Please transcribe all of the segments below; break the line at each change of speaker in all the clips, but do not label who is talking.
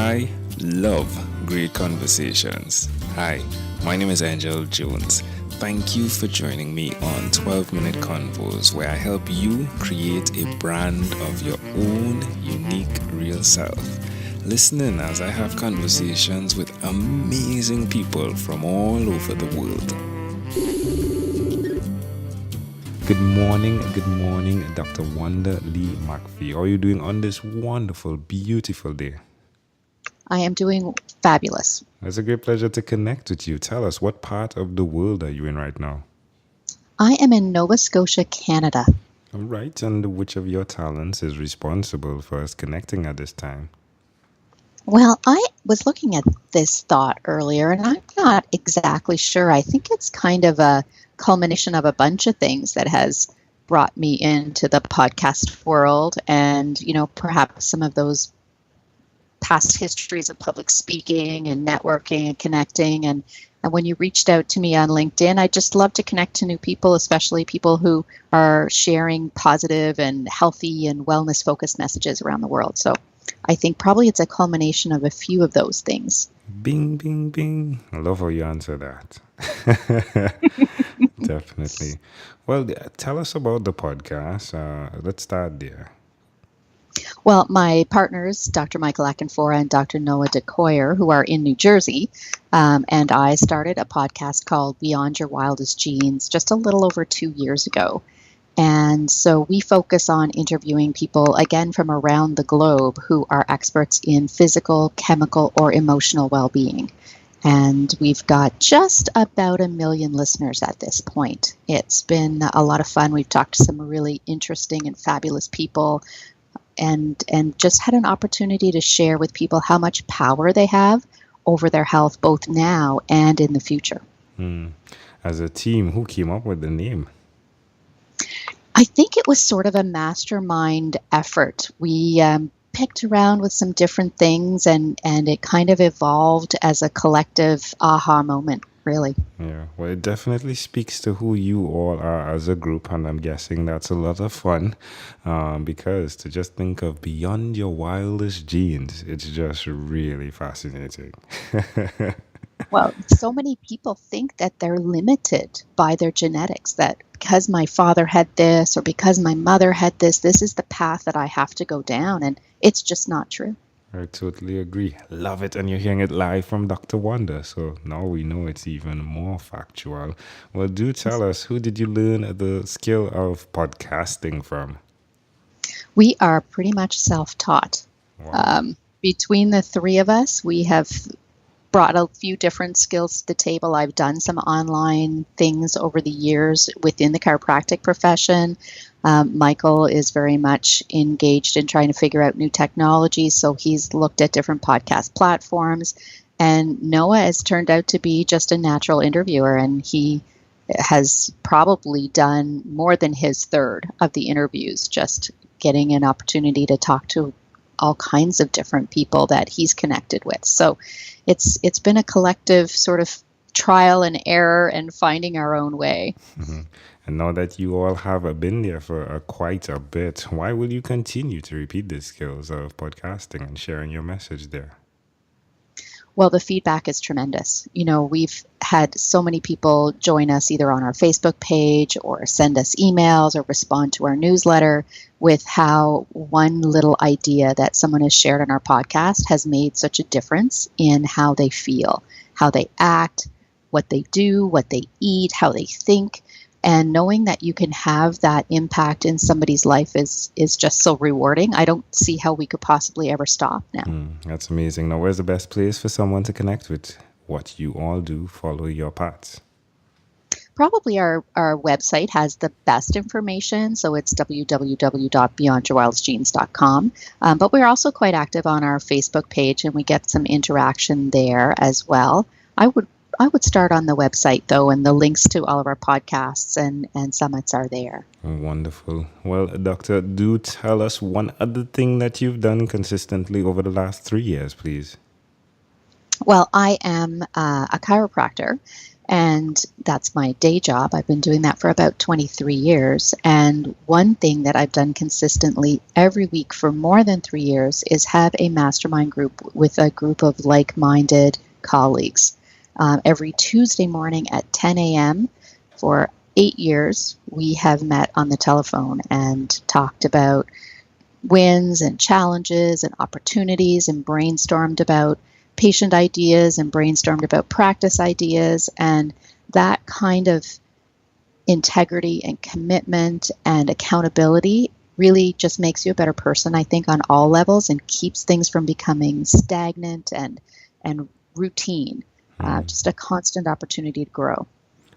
I love great conversations. Hi, my name is Angel Jones. Thank you for joining me on 12-Minute Convos, where I help you create a brand of your own unique real self. Listen in as I have conversations with amazing people from all over the world. Good morning, Dr. Wanda Lee MacPhee. How are you doing on this wonderful, beautiful day?
I am doing fabulous.
It's a great pleasure to connect with you. Tell us, what part of the world are you in right now?
I am in Nova Scotia, Canada.
All right, and which of your talents is responsible for us connecting at this time?
Well, I was looking at this thought earlier, and I'm not exactly sure. I think it's kind of a culmination of a bunch of things that has brought me into the podcast world, and, perhaps some of those past histories of public speaking and networking and connecting. And when you reached out to me on LinkedIn, I just love to connect to new people, especially people who are sharing positive and healthy and wellness-focused messages around the world. So I think probably it's a culmination of a few of those things.
Bing, bing, bing. I love how you answer that. Definitely. Well, tell us about the podcast. Let's start there.
Well, my partners, Dr. Michael Akinfora and Dr. Noah DeCoyer, who are in New Jersey, and I started a podcast called Beyond Your Wildest Genes just a little over 2 years ago. And so we focus on interviewing people, again, from around the globe who are experts in physical, chemical, or emotional well-being. And we've got just about 1 million listeners at this point. It's been a lot of fun. We've talked to some really interesting and fabulous people, and just had an opportunity to share with people how much power they have over their health, both now and in the future.
As a team, who came up with the name?
I think it was sort of a mastermind effort. We picked around with some different things, and it kind of evolved as a collective aha moment, really.
Yeah, well, it definitely speaks to who you all are as a group, and I'm guessing that's a lot of fun, because to just think of beyond your wildest genes, it's just really fascinating.
Well, so many people think that they're limited by their genetics, that because my father had this or because my mother had this is the path that I have to go down, and it's just not true.
I totally agree. Love it. And you're hearing it live from Dr. Wanda. So now we know it's even more factual. Well, do tell us, who did you learn the skill of podcasting from?
We are pretty much self-taught.
Wow.
Between the three of us, we have brought a few different skills to the table. I've done some online things over the years within the chiropractic profession. Michael is very much engaged in trying to figure out new technologies, so he's looked at different podcast platforms. And Noah has turned out to be just a natural interviewer, and he has probably done more than his third of the interviews, just getting an opportunity to talk to all kinds of different people that he's connected with. So it's been a collective sort of trial and error and finding our own way.
Mm-hmm. And now that you all have been there for quite a bit, why will you continue to repeat the skills of podcasting and sharing your message there?
Well, the feedback is tremendous. We've had so many people join us either on our Facebook page or send us emails or respond to our newsletter with how one little idea that someone has shared on our podcast has made such a difference in how they feel, how they act, what they do, what they eat, how they think. And knowing that you can have that impact in somebody's life is just so rewarding. I don't see how we could possibly ever stop now.
That's amazing. Now, where's the best place for someone to connect with what you all do, follow your paths?
Probably our website has the best information, so it's www.beyondyourwildestgenes.com. But we're also quite active on our Facebook page, and we get some interaction there as well. I would start on the website, though, and the links to all of our podcasts and summits are there.
Wonderful. Well, Doctor, do tell us one other thing that you've done consistently over the last 3 years, please.
Well, I am a chiropractor, And that's my day job. I've been doing that for about 23 years. And one thing that I've done consistently every week for more than 3 years is have a mastermind group with a group of like-minded colleagues. Every Tuesday morning at 10 a.m. for 8 years, we have met on the telephone and talked about wins and challenges and opportunities and brainstormed about patient ideas and brainstormed about practice ideas. And that kind of integrity and commitment and accountability really just makes you a better person, I think, on all levels, and keeps things from becoming stagnant and routine. Just a constant opportunity to grow.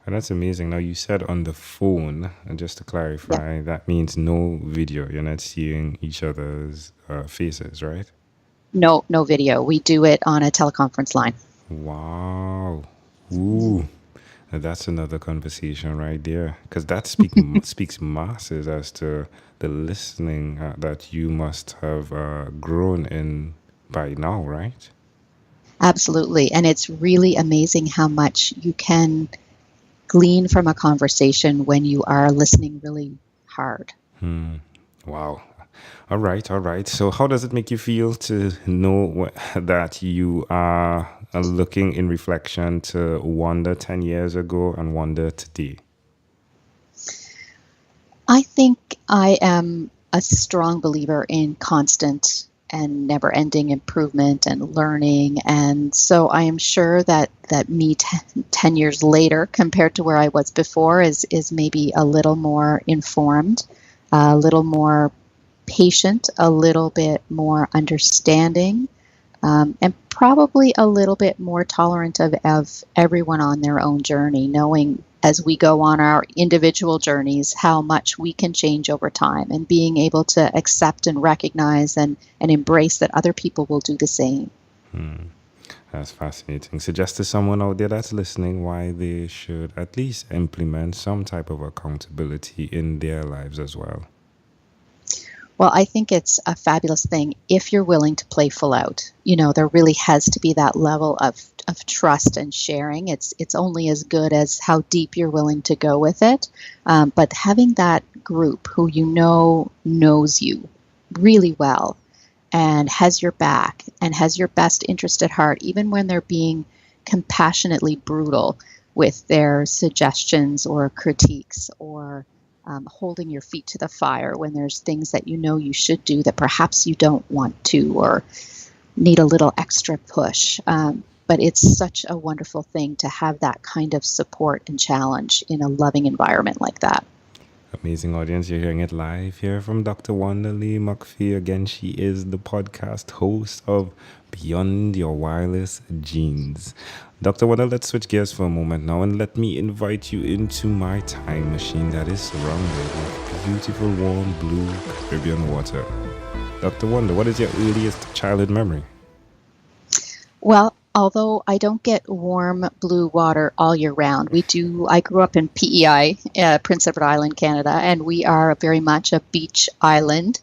And that's amazing. Now, you said on the phone, and just to clarify, that means no video. You're not seeing each other's faces, right?
No video. We do it on a teleconference line.
Wow. Ooh. That's another conversation right there. Because that speaks masses as to the listening that you must have grown in by now, right?
Absolutely. And it's really amazing how much you can glean from a conversation when you are listening really hard.
Wow. All right. So how does it make you feel to know that you are looking in reflection to Wanda 10 years ago and Wanda today?
I think I am a strong believer in constant and never-ending improvement and learning. And so I am sure that me 10 years later, compared to where I was before, is maybe a little more informed, a little more patient, a little bit more understanding, and probably a little bit more tolerant of everyone on their own journey, knowing as we go on our individual journeys how much we can change over time, and being able to accept and recognize and embrace that other people will do the same.
That's fascinating. Suggest to someone out there that's listening why they should at least implement some type of accountability in their lives as well.
Well, I think it's a fabulous thing if you're willing to play full out. There really has to be that level of trust and sharing. It's only as good as how deep you're willing to go with it. But having that group who knows you really well and has your back and has your best interest at heart, even when they're being compassionately brutal with their suggestions or critiques, or holding your feet to the fire when there's things that you should do that perhaps you don't want to or need a little extra push. But it's such a wonderful thing to have that kind of support and challenge in a loving environment like that.
Amazing audience, you're hearing it live here from Dr. Wanda Lee MacPhee. Again, she is the podcast host of Beyond Your Wildest Genes. Dr. Wanda, let's switch gears for a moment now and let me invite you into my time machine that is surrounded with beautiful, warm, blue Caribbean water. Dr. Wanda, what is your earliest childhood memory?
Well, although I don't get warm blue water all year round, I grew up in PEI, Prince Edward Island, Canada, and we are very much a beach island,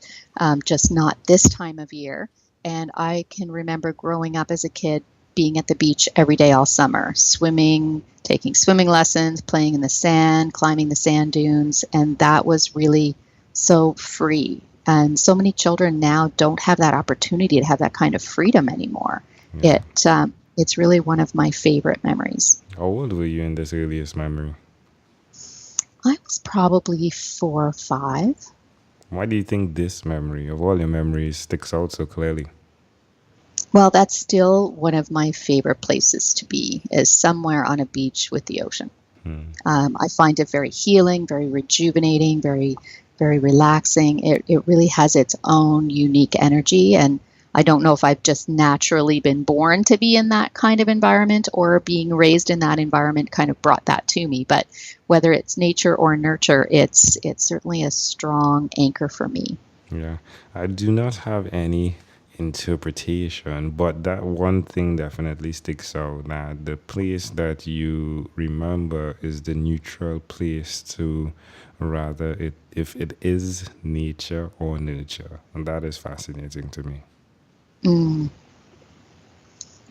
just not this time of year. And I can remember growing up as a kid being at the beach every day all summer, swimming, taking swimming lessons, playing in the sand, climbing the sand dunes, and that was really so free. And so many children now don't have that opportunity to have that kind of freedom anymore. Yeah. It's really one of my favorite memories.
How old were you in this earliest memory?
I was probably 4 or 5.
Why do you think this memory, of all your memories, sticks out so clearly?
Well, that's still one of my favorite places to be, is somewhere on a beach with the ocean. I find it very healing, very rejuvenating, very, very relaxing. It really has its own unique energy, and I don't know if I've just naturally been born to be in that kind of environment, or being raised in that environment kind of brought that to me. But whether it's nature or nurture, it's certainly a strong anchor for me.
Yeah, I do not have any interpretation, but that one thing definitely sticks out, that the place that you remember is the neutral place to rather if it is nature or nurture, and that is fascinating to me.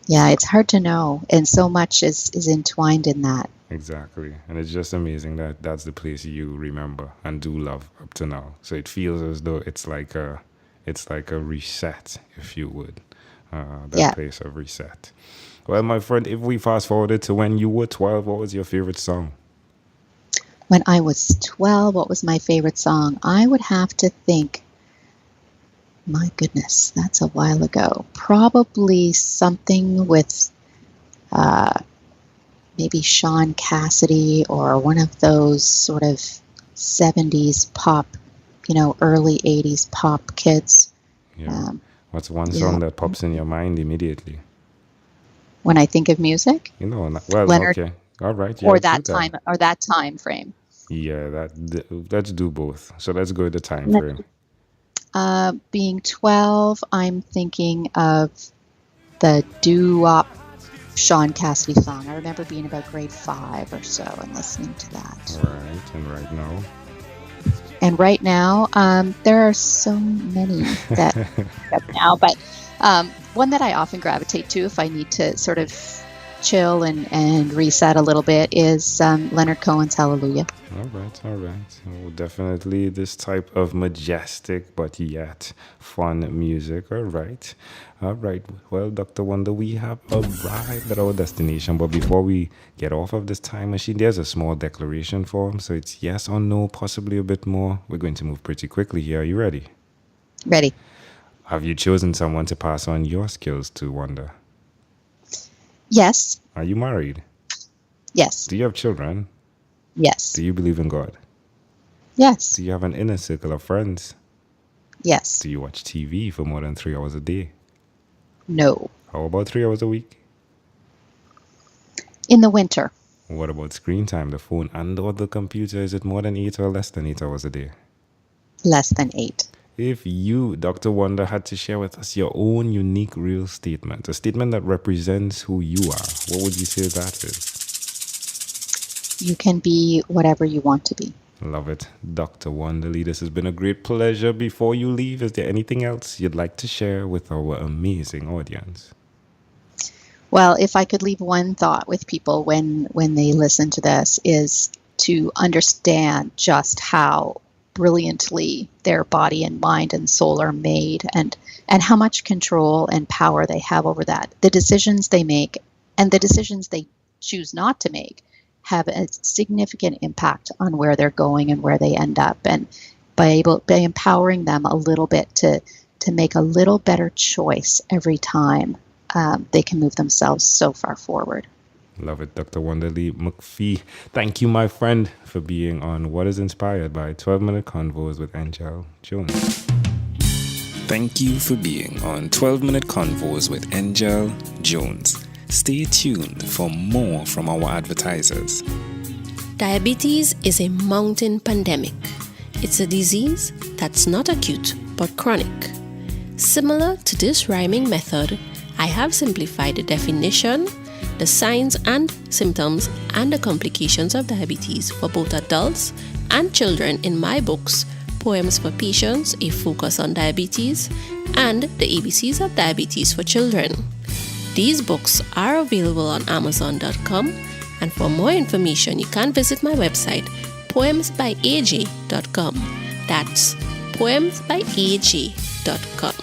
Yeah, it's hard to know, and so much is entwined in that.
Exactly. And it's just amazing that that's the place you remember and do love up to now. So it feels as though it's like a reset, if you would. That
Yeah.
place of reset. Well, my friend, if we fast forwarded to when you were 12, what was your favorite song?
When I was 12, what was my favorite song? I would have to think, my goodness, that's a while ago. Probably something with maybe Sean Cassidy or one of those sort of 70s pop, early 80s pop kids.
Yeah. What's one song that pops in your mind immediately?
When I think of music,
Leonard, okay, all right, yeah,
or that time frame.
Yeah, let's do both. So let's go with the time frame.
Being 12, I'm thinking of the doo-wop Sean Cassidy song. I remember being about grade 5 or so and listening to that.
All right, and right now?
And right now, there are so many that now, but one that I often gravitate to if I need to sort of chill and reset a little bit is Leonard Cohen's Hallelujah.
All right. Well, definitely this type of majestic but yet fun music. All right. Well, Dr. Wanda, we have arrived at our destination. But before we get off of this time machine, there's a small declaration form. So it's yes or no, possibly a bit more. We're going to move pretty quickly here. Are you ready?
Ready.
Have you chosen someone to pass on your skills to, Wanda?
Yes.
Are you married?
Yes.
Do you have children?
Yes.
Do you believe in God?
Yes.
Do you have an inner circle of friends?
Yes.
Do you watch TV for more than 3 hours a day?
No.
How about 3 hours a week?
In the winter.
What about screen time, the phone and or the computer? Is it more than 8 or less than 8 hours a day?
Less than 8.
If you, Dr. Wanda, had to share with us your own unique real statement, a statement that represents who you are, what would you say that is?
You can be whatever you want to be.
Love it. Dr. Wanda Lee, this has been a great pleasure. Before you leave, is there anything else you'd like to share with our amazing audience?
Well, if I could leave one thought with people when they listen to this is to understand just how brilliantly their body and mind and soul are made and how much control and power they have over that. The decisions they make and the decisions they choose not to make have a significant impact on where they're going and where they end up. And by empowering them a little bit to make a little better choice every time, they can move themselves so far forward.
Love it, Dr. Wanda Lee MacPhee. Thank you, my friend, for being on What is Inspired by 12-Minute Convos with Angel Jones. Thank you for being on 12-Minute Convos with Angel Jones. Stay tuned for more from our advertisers.
Diabetes is a mountain pandemic. It's a disease that's not acute but chronic. Similar to this rhyming method, I have simplified the definition, the signs and symptoms, and the complications of diabetes for both adults and children in my books, Poems for Patients, A Focus on Diabetes, and The ABCs of Diabetes for Children. These books are available on Amazon.com, and for more information, you can visit my website, poemsbyaj.com. That's poemsbyaj.com.